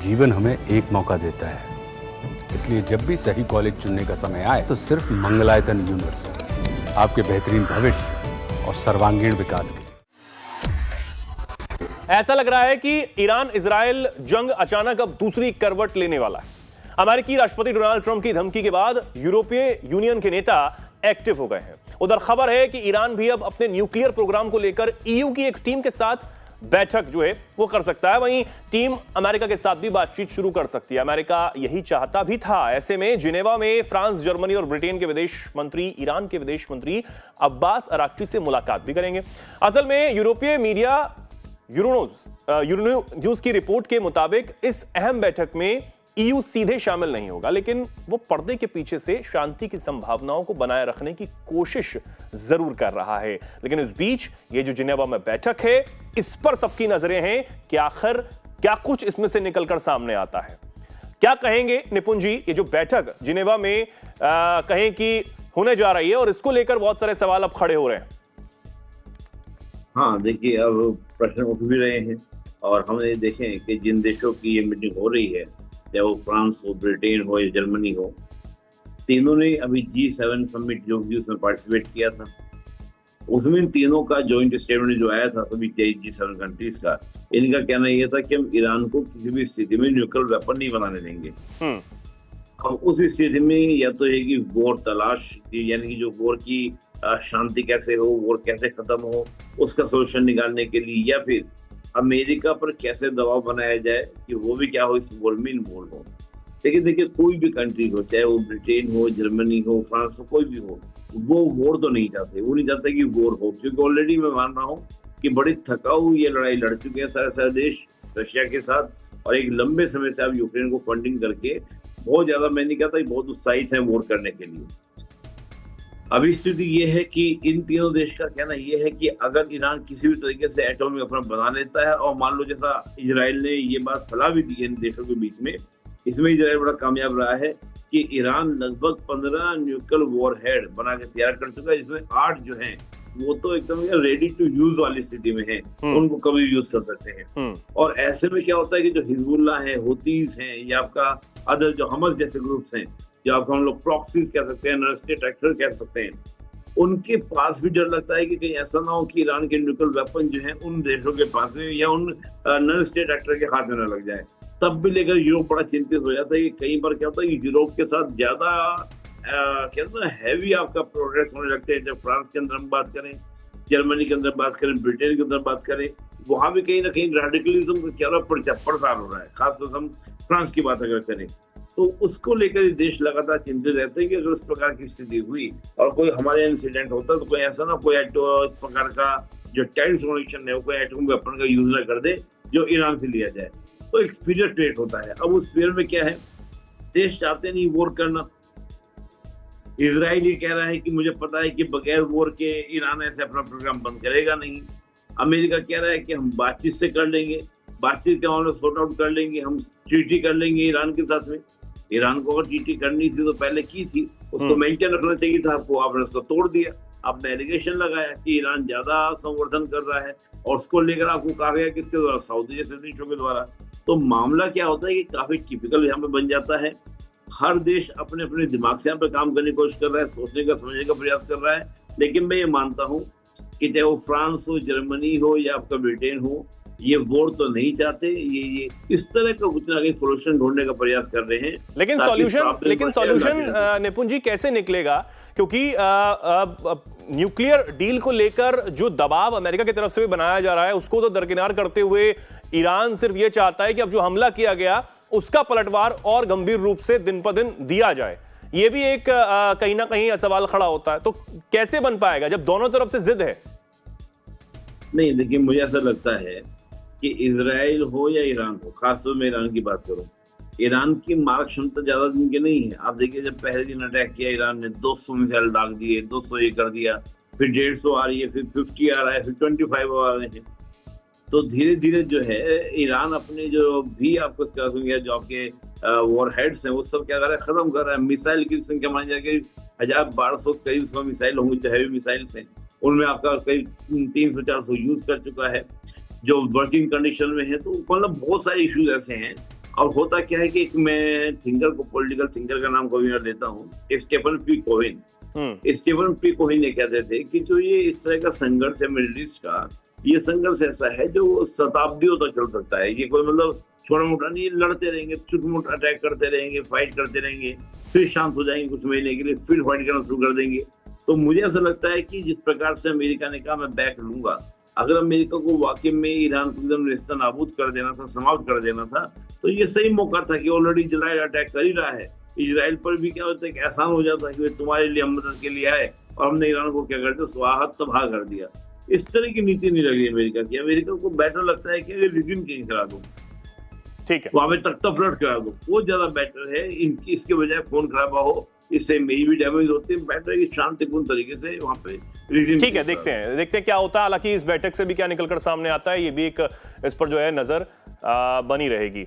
जीवन हमें एक मौका देता है, इसलिए जब भी सही कॉलेज चुनने का समय आए तो सिर्फ मंगलायतन यूनिवर्सिटी आपके बेहतरीन भविष्य और सर्वांगीण विकास के लिए। ऐसा लग रहा है कि ईरान इजराइल जंग अचानक अब दूसरी करवट लेने वाला है। अमेरिकी राष्ट्रपति डोनाल्ड ट्रंप की धमकी के बाद यूरोपीय यूनियन के नेता एक्टिव हो गए हैं। उधर खबर है कि ईरान भी अब अपने न्यूक्लियर प्रोग्राम को लेकर ईयू की एक टीम के साथ बैठक जो है वो कर सकता है। वहीं टीम अमेरिका के साथ भी बातचीत शुरू कर सकती है। अमेरिका यही चाहता भी था। ऐसे में जिनेवा में फ्रांस, जर्मनी और ब्रिटेन के विदेश मंत्री ईरान के विदेश मंत्री अब्बास अराक्ची से मुलाकात भी करेंगे। असल में यूरोपीय मीडिया यूरोन्यूज की रिपोर्ट के मुताबिक इस अहम बैठक में ईयू सीधे शामिल नहीं होगा, लेकिन वो पर्दे के पीछे से शांति की संभावनाओं को बनाए रखने की कोशिश जरूर कर रहा है। लेकिन इस बीच ये जो जिनेवा में बैठक है, इस पर सबकी नजरें हैं कि आखिर क्या कुछ इसमें से निकलकर सामने आता है। क्या कहेंगे निपुण जी, ये जो बैठक जिनेवा में कहें कि होने जा रही है और इसको लेकर बहुत सारे सवाल अब खड़े हो रहे हैं। हाँ, देखिए, अब प्रश्न उठ भी रहे हैं और हमने देखें कि जिन देशों की ये मीटिंग हो रही है, चाहे वो फ्रांस हो, ब्रिटेन हो या जर्मनी हो, तीनों ने अभी G7 समिट जो हुई उसमें पार्टिसिपेट किया था। उसमें तीनों का जॉइंट स्टेटमेंट जो आया था सभी G7 कंट्रीज का, इनका कहना यह था कि हम ईरान को किसी भी स्थिति में न्यूक्लियर वेपन नहीं बनाने देंगे। अब उस स्थिति में या तो है कि वॉर तलाश, यानी कि जो वॉर की शांति कैसे हो, वॉर कैसे खत्म हो, उसका सोल्यूशन निकालने के लिए, या फिर अमेरिका पर कैसे दबाव बनाया जाए कि वो भी क्या हो, इस वॉर में इन्वॉल्व हो। लेकिन देखिए, कोई भी कंट्री हो, चाहे वो ब्रिटेन हो, जर्मनी हो, फ्रांस हो, कोई भी हो, वो वॉर तो नहीं चाहते। वो नहीं चाहते कि वॉर हो, क्योंकि ऑलरेडी मैं मान रहा हूँ कि बड़ी थकाऊ ये लड़ाई लड़ चुके हैं सारे देश रशिया के साथ, और एक लंबे समय से आप यूक्रेन को फंडिंग करके बहुत ज्यादा, मैं नहीं कहता बहुत उत्साहित है वॉर करने के लिए। अभी स्थिति ये है कि इन तीनों देश का कहना ये है कि अगर ईरान किसी भी तरीके से एटॉमिक वेपन बना लेता है, और मान लो जैसा इजराइल ने ये बात फैला भी दी है इन देशों के बीच में, इसमें इजराइल बड़ा कामयाब रहा है कि ईरान लगभग 15 न्यूक्लियर वॉरहेड बना के तैयार कर चुका है, जिसमें 8 जो हैं वो तो एकदम रेडी टू यूज वाली स्थिति में है, उनको कभी यूज कर सकते हैं। और ऐसे में क्या होता है कि जो हिजबुल्लाह है, हुतीज हैं, या आपका अदर जो हमस जैसे ग्रुप्स हैं, जो आपको हम लोग प्रॉक्सीज कह सकते हैं, नॉन स्टेट एक्टर कह सकते हैं, उनके पास भी डर लगता है कि कहीं ऐसा ना हो कि ईरान के न्यूक्लियर वेपन जो है उन देशों के पास में या उन नॉन स्टेट एक्टर के हाथ में न लग जाए। तब भी लेकर यूरोप बड़ा चिंतित हो जाता है कि कई बार क्या होता है कि यूरोप के साथ ज्यादा कहते हैं हैवी आपका प्रोग्रेस होने लगते हैं। जब फ्रांस के अंदर हम बात करें, जर्मनी के अंदर बात करें, ब्रिटेन के अंदर बात करें, वहां भी कहीं ना कहीं रेडिकलिज्म का क्या प्रसार हो रहा है। खासतौर से हम फ्रांस की बात अगर करें तो उसको लेकर ये देश लगातार चिंतित रहते हैं कि अगर उस प्रकार की स्थिति हुई और कोई हमारे इंसिडेंट होता है तो कोई ऐसा ना कोई इस प्रकार का जो टेररिस्ट ऑर्गेनाइजेशन है वो कोई एटॉमिक वेपन का यूज ना कर दे जो ईरान से लिया जाए, तो एक फियर क्रिएट होता है। अब उस फियर में क्या है, देश चाहते नहीं वॉर करना। इजराइल ये कह रहा है कि मुझे पता है कि बगैर वॉर के ईरान ऐसे अपना प्रोग्राम बंद करेगा नहीं। अमेरिका कह रहा है कि हम बातचीत से कर लेंगे, बातचीत के मामले सॉर्ट आउट कर लेंगे, हम ट्रीटी कर लेंगे ईरान के साथ में। ईरान को अगर ट्रीटी करनी थी तो पहले की थी, उसको मेंटेन रखना चाहिए था आपको, आपने उसको तोड़ दिया। आपने एलिगेशन लगाया कि ईरान ज्यादा संवर्धन कर रहा है और उसको लेकर आपको कहा गया किसके द्वारा, सऊदी जैसे देशों के द्वारा। तो मामला क्या होता है कि काफी टिपिकल यहाँ पे बन जाता है। हर देश अपने अपने दिमाग से यहाँ पे काम करने की कोशिश कर रहा है, सोचने का समझने का प्रयास कर रहा है। लेकिन मैं ये मानता हूँ कि चाहे वो फ्रांस हो, जर्मनी हो या आपका ब्रिटेन हो, ये वोट तो नहीं चाहते। ये इस तरह का कुछ ना कहीं सोल्यूशन ढूंढने का प्रयास कर रहे हैं। लेकिन सॉल्यूशन निपुण जी कैसे निकलेगा? क्योंकि न्यूक्लियर डील को लेकर जो दबाव अमेरिका की तरफ से भी बनाया जा रहा है उसको तो दरकिनार करते हुए ईरान सिर्फ ये चाहता है कि अब जो हमला किया गया उसका पलटवार और गंभीर रूप से दिन पर दिन दिया जाए। ये भी एक कहीं ना कहीं सवाल खड़ा होता है। तो कैसे बन पाएगा जब दोनों तरफ से जिद है? नहीं, देखिए, मुझे ऐसा लगता है कि इजराइल हो या ईरान हो, खासतौर में ईरान की बात करूं, ईरान की मारक क्षमता ज्यादा दिन की नहीं है। आप देखिए, जब पहले दिन अटैक किया ईरान ने 200 मिसाइल दाग दिए, 200 ये कर दिया, फिर 150 आ रही है, फिर 50 आ रहा है, फिर 25 आ रहे हैं। तो धीरे धीरे जो है ईरान अपने जो भी आपको जो आपके वॉर हेड्स हैं वो सब क्या कर रहा है, खत्म कर रहा है। मिसाइल की संख्या मानी जाए 1200 करीब उसमें मिसाइल होंगे जो हैवी मिसाइल्स हैं, उनमें आपका करीब 300-400 यूज कर चुका है जो वर्किंग कंडीशन में है। तो मतलब बहुत सारे इश्यूज ऐसे हैं। और होता क्या है कि एक मैं थिंकर को, पॉलिटिकल थिंकर का नाम कभी मैं लेता हूँ, Stephen P Cohen. Stephen P Cohen ये कहते थे कि जो ये इस तरह का संघर्ष है मिडिल ईस्ट का, ये संघर्ष ऐसा है जो शताब्दियों तक चल सकता है। ये कोई मतलब छोटा मोटा नहीं, लड़ते रहेंगे, छोटे मोटा अटैक करते रहेंगे, फाइट करते रहेंगे, फिर शांत हो जाएंगे कुछ महीने के लिए, फिर फाइट करना शुरू कर देंगे। तो मुझे ऐसा लगता है कि जिस प्रकार से अमेरिका ने कहा मैं बैक लूंगा, अगर अमेरिका को वाकई में ईरान को एकदम नेस्तनाबूद कर देना था, समाप्त कर देना था, तो ये सही मौका था कि ऑलरेडी इजराइल अटैक कर ही रहा है। इजराइल पर भी क्या होता है कि आसान हो जाता है कि तुम्हारे लिए हम मदद के लिए आए और हमने ईरान को क्या कर दिया, स्वाहा तबाह कर दिया। इस तरह की नीति नहीं लगी अमेरिका की। अमेरिका को बेटर लगता है कि अगर रिजिम चेंज करा दो, ठीक है, वहां पे तख्तापलट करा दो, वो ज्यादा बेटर है। इनकी इसके बजाय खून खराबा हो, इससे मेरी भी डैमेज होती है। बेटर है कि शांतिपूर्ण तरीके से वहां पे रिजिम। ठीक है, देखते हैं क्या होता है। हालांकि इस बैठक से भी क्या निकलकर सामने आता है, ये भी एक इस पर जो है नजर बनी रहेगी।